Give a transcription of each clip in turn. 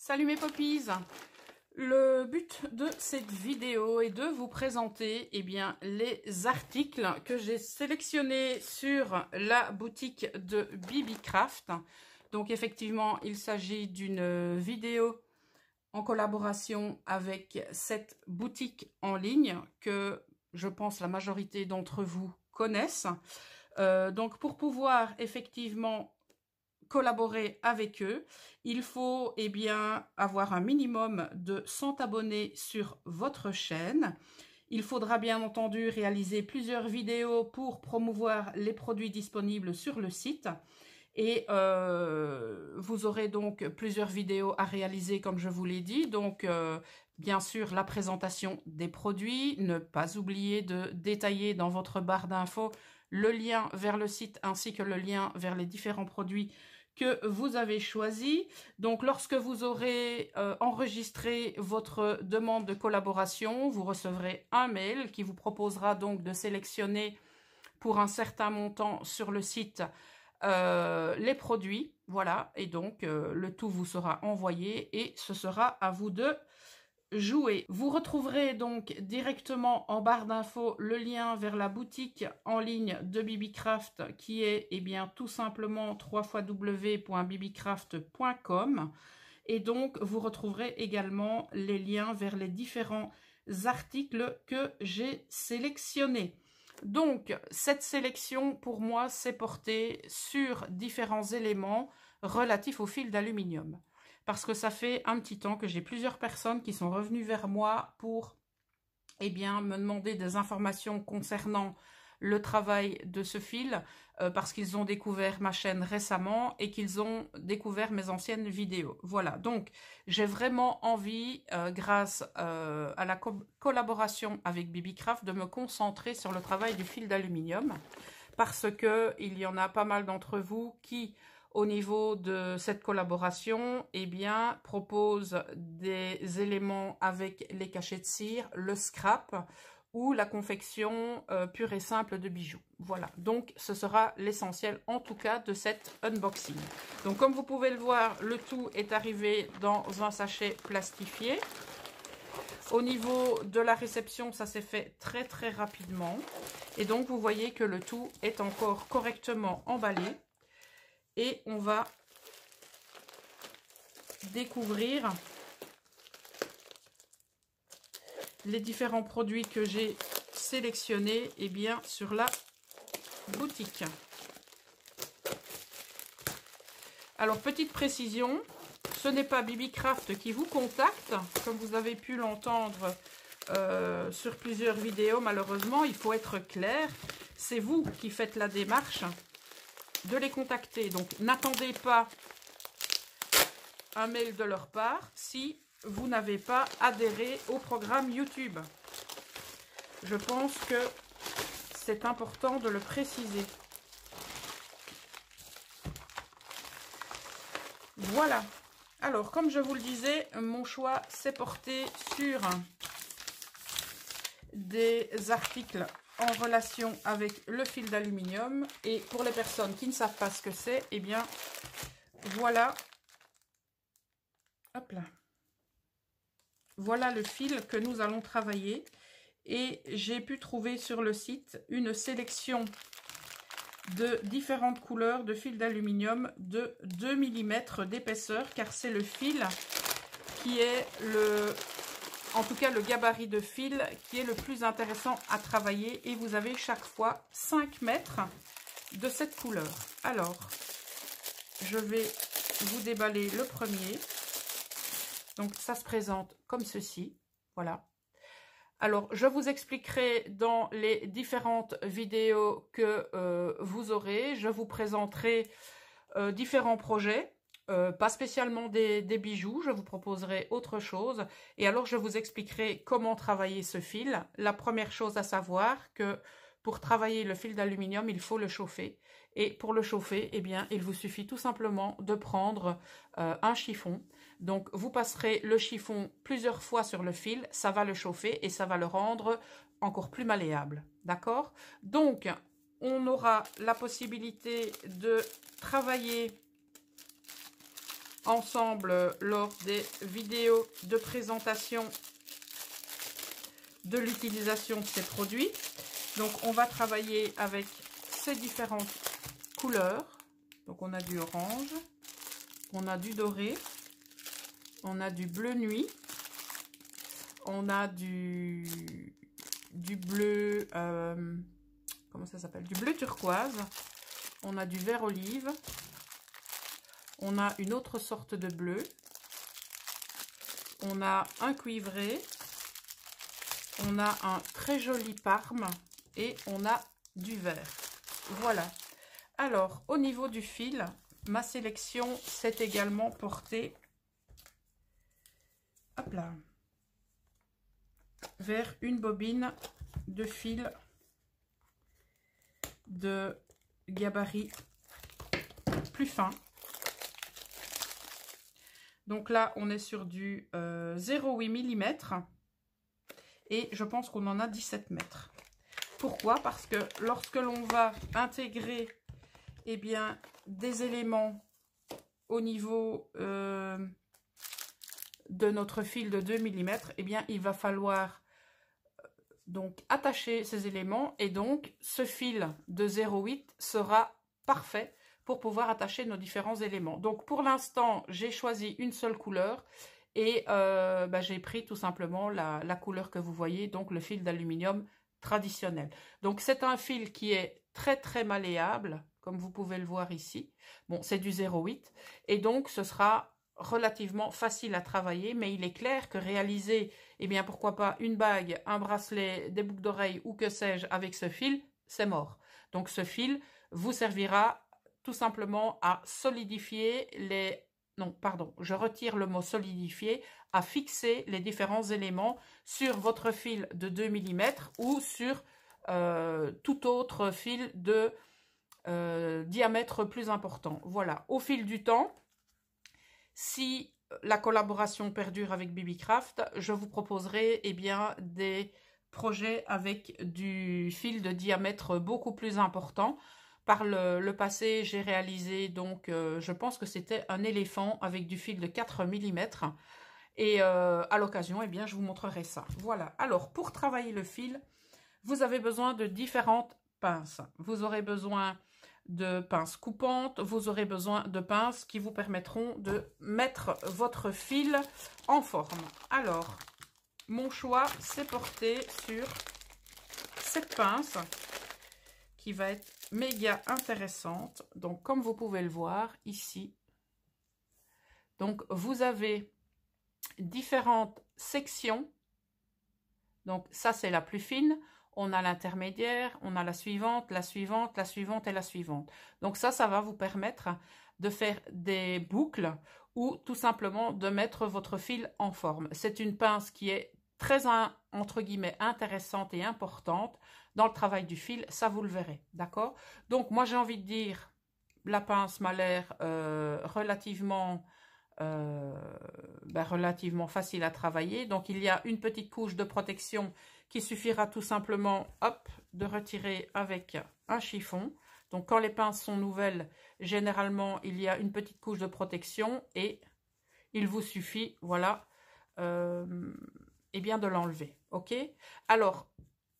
Salut mes poppies! Le but de cette vidéo est de vous présenter les articles que j'ai sélectionnés sur la boutique de BBcraft. Donc effectivement, il s'agit d'une vidéo en collaboration avec cette boutique en ligne que je pense la majorité d'entre vous connaissent. Donc pour pouvoir effectivement collaborer avec eux, il faut avoir un minimum de 100 abonnés sur votre chaîne. Il faudra bien entendu réaliser plusieurs vidéos pour promouvoir les produits disponibles sur le site. Et vous aurez donc plusieurs vidéos à réaliser comme je vous l'ai dit. Donc bien sûr la présentation des produits, ne pas oublier de détailler dans votre barre d'infos le lien vers le site ainsi que le lien vers les différents produits que vous avez choisi. Donc lorsque vous aurez enregistré votre demande de collaboration, vous recevrez un mail qui vous proposera donc de sélectionner pour un certain montant sur le site les produits. Voilà, et donc le tout vous sera envoyé et ce sera à vous de jouer. Vous retrouverez donc directement en barre d'infos le lien vers la boutique en ligne de BBcraft qui est tout simplement www.bbcraft.com, et donc vous retrouverez également les liens vers les différents articles que j'ai sélectionnés. Donc cette sélection pour moi s'est portée sur différents éléments relatifs au fil d'aluminium. Parce que ça fait un petit temps que j'ai plusieurs personnes qui sont revenues vers moi pour me demander des informations concernant le travail de ce fil, parce qu'ils ont découvert ma chaîne récemment et qu'ils ont découvert mes anciennes vidéos. Voilà, donc j'ai vraiment envie, grâce à la collaboration avec BBcraft, de me concentrer sur le travail du fil d'aluminium, parce que il y en a pas mal d'entre vous qui, au niveau de cette collaboration, propose des éléments avec les cachets de cire, le scrap ou la confection pure et simple de bijoux. Voilà, donc ce sera l'essentiel en tout cas de cet unboxing. Donc comme vous pouvez le voir, le tout est arrivé dans un sachet plastifié. Au niveau de la réception, ça s'est fait très très rapidement. Et donc vous voyez que le tout est encore correctement emballé. Et on va découvrir les différents produits que j'ai sélectionnés sur la boutique. Alors petite précision, ce n'est pas BBcraft qui vous contacte, comme vous avez pu l'entendre sur plusieurs vidéos. Malheureusement, il faut être clair, c'est vous qui faites la démarche de les contacter. Donc n'attendez pas un mail de leur part si vous n'avez pas adhéré au programme YouTube. Je pense que c'est important de le préciser. Voilà. Alors comme je vous le disais, mon choix s'est porté sur des articles en relation avec le fil d'aluminium. Et pour les personnes qui ne savent pas ce que c'est, voilà. Hop là. Voilà le fil que nous allons travailler. Et j'ai pu trouver sur le site une sélection de différentes couleurs de fil d'aluminium de 2 mm d'épaisseur, car c'est le fil qui est en tout cas le gabarit de fil qui est le plus intéressant à travailler, et vous avez chaque fois 5 mètres de cette couleur. Alors, je vais vous déballer le premier. Donc ça se présente comme ceci, voilà. Alors, je vous expliquerai dans les différentes vidéos que vous aurez. Je vous présenterai différents projets. Pas spécialement des bijoux, je vous proposerai autre chose. Et alors, je vous expliquerai comment travailler ce fil. La première chose à savoir, que pour travailler le fil d'aluminium, il faut le chauffer. Et pour le chauffer, il vous suffit tout simplement de prendre un chiffon. Donc, vous passerez le chiffon plusieurs fois sur le fil. Ça va le chauffer et ça va le rendre encore plus malléable. D'accord? Donc, on aura la possibilité de travailler ensemble lors des vidéos de présentation de l'utilisation de ces produits. Donc on va travailler avec ces différentes couleurs. Donc on a du orange, on a du doré, on a du bleu nuit, on a du bleu, comment ça s'appelle, du bleu turquoise, on a du vert olive, on a une autre sorte de bleu, on a un cuivré, on a un très joli parme et on a du vert. Voilà. Alors, au niveau du fil, ma sélection s'est également portée, hop là, vers une bobine de fil de gabarit plus fin. Donc là, on est sur du 0,8 mm et je pense qu'on en a 17 mètres. Pourquoi? Parce que lorsque l'on va intégrer des éléments au niveau de notre fil de 2 mm, il va falloir donc attacher ces éléments et donc ce fil de 0,8 sera parfait pour pouvoir attacher nos différents éléments. Donc pour l'instant, j'ai choisi une seule couleur et j'ai pris tout simplement la couleur que vous voyez, donc le fil d'aluminium traditionnel. Donc c'est un fil qui est très malléable, comme vous pouvez le voir ici. Bon, c'est du 0,8 et donc ce sera relativement facile à travailler, mais il est clair que réaliser, pourquoi pas une bague, un bracelet, des boucles d'oreilles ou que sais-je avec ce fil, c'est mort. Donc ce fil vous servira tout simplement à solidifier les... Non, pardon, je retire le mot solidifier, à fixer les différents éléments sur votre fil de 2 mm ou sur tout autre fil de diamètre plus important. Voilà, au fil du temps, si la collaboration perdure avec BB-Craft, je vous proposerai des projets avec du fil de diamètre beaucoup plus important. Par le passé, j'ai réalisé, donc, je pense que c'était un éléphant avec du fil de 4 mm. Et à l'occasion, je vous montrerai ça. Voilà. Alors, pour travailler le fil, vous avez besoin de différentes pinces. Vous aurez besoin de pinces coupantes. Vous aurez besoin de pinces qui vous permettront de mettre votre fil en forme. Alors, mon choix s'est porté sur cette pince qui va être méga intéressante. Donc comme vous pouvez le voir ici, donc vous avez différentes sections. Donc ça c'est la plus fine, on a l'intermédiaire, on a la suivante, la suivante, la suivante et la suivante. Donc ça va vous permettre de faire des boucles ou tout simplement de mettre votre fil en forme. C'est une pince qui est très entre guillemets intéressante et importante dans le travail du fil, ça vous le verrez, d'accord? Donc moi j'ai envie de dire, la pince m'a l'air relativement facile à travailler. Donc il y a une petite couche de protection qui suffira tout simplement, hop, de retirer avec un chiffon. Donc quand les pinces sont nouvelles, généralement il y a une petite couche de protection et il vous suffit, voilà, de l'enlever, ok? Alors,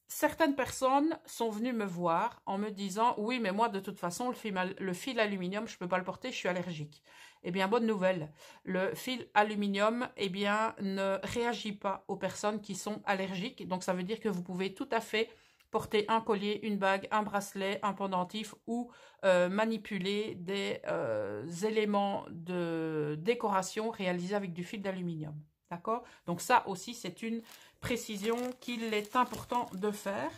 certaines personnes sont venues me voir en me disant « Oui, mais moi, de toute façon, le fil aluminium, je ne peux pas le porter, je suis allergique. » Eh bien, bonne nouvelle, le fil aluminium, ne réagit pas aux personnes qui sont allergiques. Donc, ça veut dire que vous pouvez tout à fait porter un collier, une bague, un bracelet, un pendentif ou manipuler des éléments de décoration réalisés avec du fil d'aluminium. D'accord? Donc ça aussi, c'est une précision qu'il est important de faire.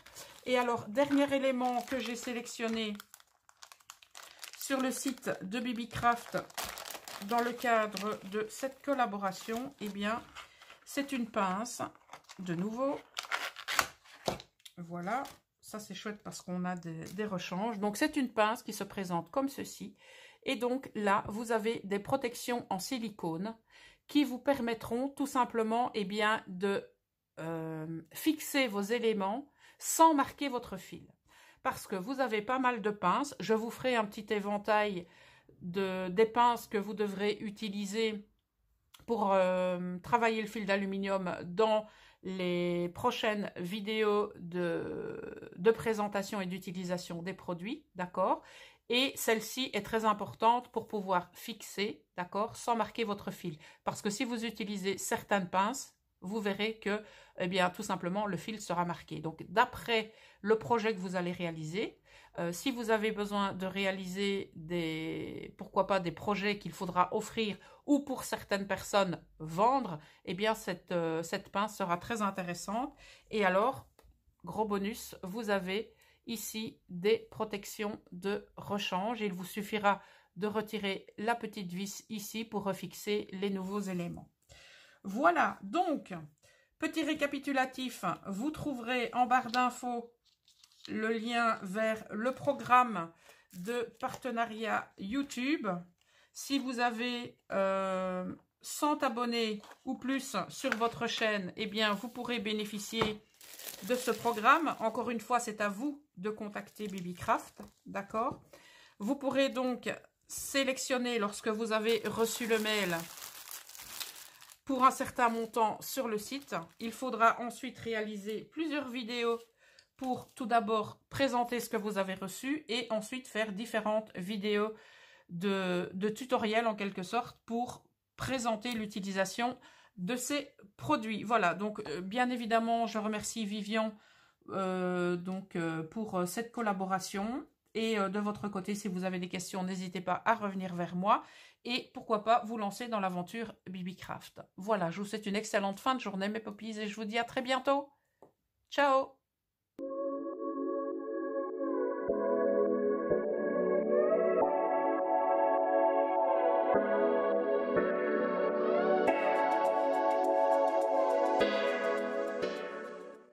Et alors, dernier élément que j'ai sélectionné sur le site de BB-Craft dans le cadre de cette collaboration, c'est une pince, de nouveau. Voilà, ça c'est chouette parce qu'on a des rechanges. Donc c'est une pince qui se présente comme ceci. Et donc là, vous avez des protections en silicone qui vous permettront tout simplement de fixer vos éléments sans marquer votre fil. Parce que vous avez pas mal de pinces. Je vous ferai un petit éventail des pinces que vous devrez utiliser pour travailler le fil d'aluminium dans les prochaines vidéos de présentation et d'utilisation des produits, d'accord? Et celle-ci est très importante pour pouvoir fixer, d'accord, sans marquer votre fil. Parce que si vous utilisez certaines pinces, vous verrez que, eh bien, tout simplement, le fil sera marqué. Donc, d'après le projet que vous allez réaliser, si vous avez besoin de réaliser pourquoi pas des projets qu'il faudra offrir ou pour certaines personnes vendre, eh bien, cette pince sera très intéressante. Et alors, gros bonus, vous avez ici des protections de rechange. Il vous suffira de retirer la petite vis ici pour refixer les nouveaux éléments. Voilà, donc, petit récapitulatif, vous trouverez en barre d'infos le lien vers le programme de partenariat YouTube. Si vous avez 100 abonnés ou plus sur votre chaîne, eh bien, vous pourrez bénéficier de ce programme. Encore une fois, c'est à vous de contacter Bibi-Craft, d'accord? Vous pourrez donc sélectionner lorsque vous avez reçu le mail pour un certain montant sur le site. Il faudra ensuite réaliser plusieurs vidéos pour tout d'abord présenter ce que vous avez reçu et ensuite faire différentes vidéos de tutoriels en quelque sorte pour présenter l'utilisation de ces produits. Voilà, donc bien évidemment, je remercie Vivian pour cette collaboration. Et de votre côté, si vous avez des questions, n'hésitez pas à revenir vers moi. Et pourquoi pas vous lancer dans l'aventure Bibi-Craft. Voilà, je vous souhaite une excellente fin de journée, mes poppies, et je vous dis à très bientôt. Ciao!